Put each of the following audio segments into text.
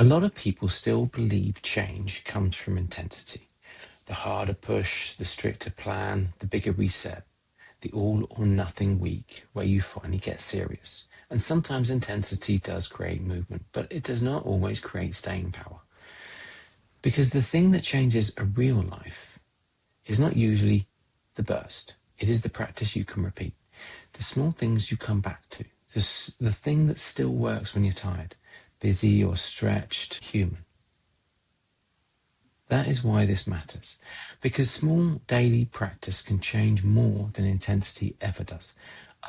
A lot of people still believe change comes from intensity. The harder push, the stricter plan, the bigger reset, the all or nothing week where you finally get serious. And sometimes intensity does create movement, but it does not always create staying power. Because the thing that changes a real life is not usually the burst. It is the practice you can repeat, the small things you come back to, the thing that still works when you're tired, busy or stretched, human. That is why this matters, because small daily practice can change more than intensity ever does.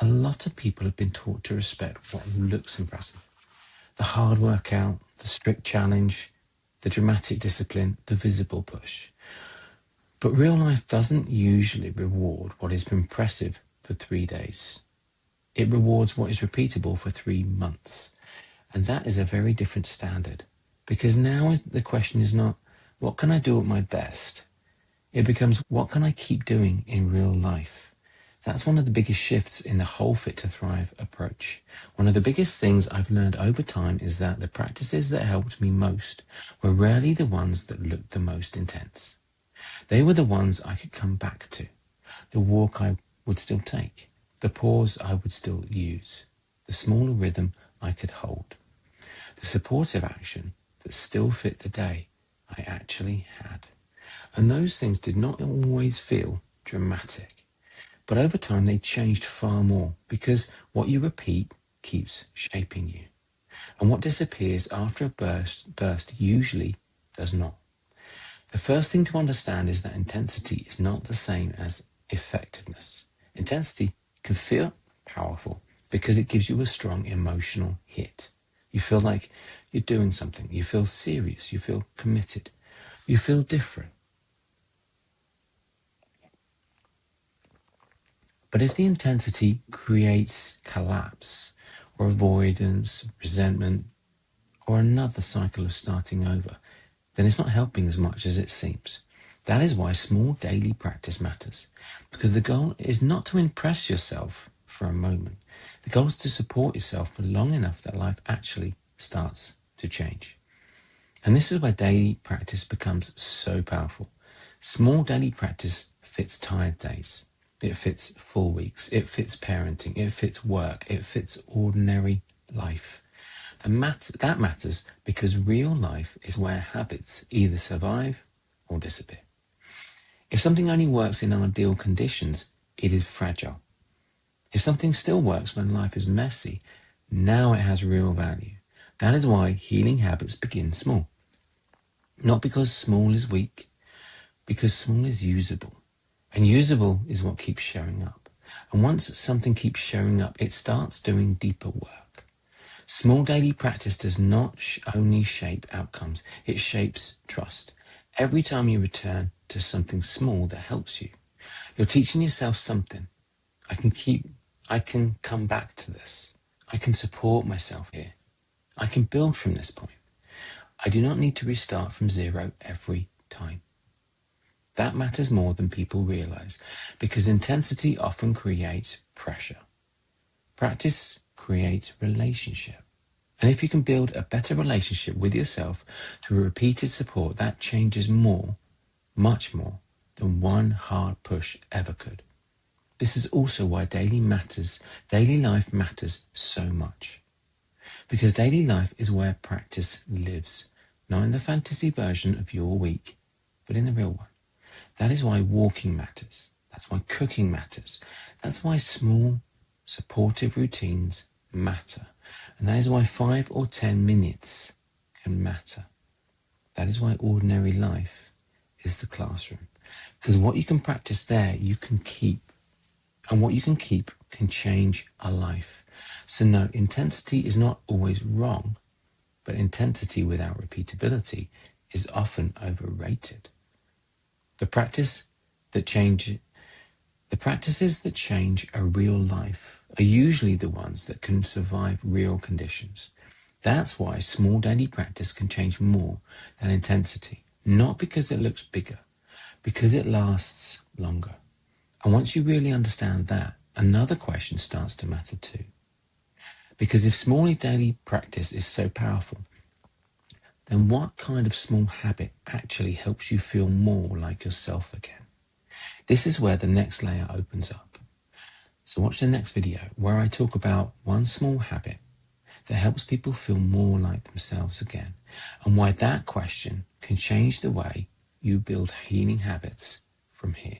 A lot of people have been taught to respect what looks impressive. The hard workout, the strict challenge, the dramatic discipline, the visible push. But real life doesn't usually reward what is impressive for 3 days. It rewards what is repeatable for 3 months. And that is a very different standard, because now the question is not, what can I do at my best? It becomes, what can I keep doing in real life? That's one of the biggest shifts in the whole Fit to Thrive approach. One of the biggest things I've learned over time is that the practices that helped me most were rarely the ones that looked the most intense. They were the ones I could come back to. The walk I would still take. The pause I would still use. The smaller rhythm I could hold. The supportive action that still fit the day I actually had. And those things did not always feel dramatic. But over time they changed far more, because what you repeat keeps shaping you. And what disappears after a burst usually does not. The first thing to understand is that intensity is not the same as effectiveness. Intensity can feel powerful because it gives you a strong emotional hit. You feel like you're doing something. You feel serious. You feel committed. You feel different. But if the intensity creates collapse or avoidance, resentment, or another cycle of starting over, then it's not helping as much as it seems. That is why small daily practice matters, because the goal is not to impress yourself for a moment. The goal is to support yourself for long enough that life actually starts to change. And this is where daily practice becomes so powerful. Small daily practice fits tired days. It fits full weeks. It fits parenting. It fits work. It fits ordinary life. That matters because real life is where habits either survive or disappear. If something only works in ideal conditions, it is fragile. If something still works when life is messy, now it has real value. That is why healing habits begin small. Not because small is weak, because small is usable. And usable is what keeps showing up. And once something keeps showing up, it starts doing deeper work. Small daily practice does not only shape outcomes, it shapes trust. Every time you return to something small that helps you, you're teaching yourself something. I can come back to this. I can support myself here. I can build from this point. I do not need to restart from zero every time. That matters more than people realize, because intensity often creates pressure. Practice creates relationship. And if you can build a better relationship with yourself through repeated support, that changes more, much more, than one hard push ever could. This is also why daily life matters so much. Because daily life is where practice lives, not in the fantasy version of your week, but in the real one. That is why walking matters. That's why cooking matters. That's why small, supportive routines matter. And that is why 5 or 10 minutes can matter. That is why ordinary life is the classroom. Because what you can practice there, you can keep. And what you can keep can change a life. So no, intensity is not always wrong, but intensity without repeatability is often overrated. The practices that change a real life are usually the ones that can survive real conditions. That's why small daily practice can change more than intensity, not because it looks bigger, because it lasts longer. And once you really understand that, another question starts to matter too. Because if small daily practice is so powerful, then what kind of small habit actually helps you feel more like yourself again? This is where the next layer opens up. So watch the next video where I talk about one small habit that helps people feel more like themselves again, and why that question can change the way you build healing habits from here.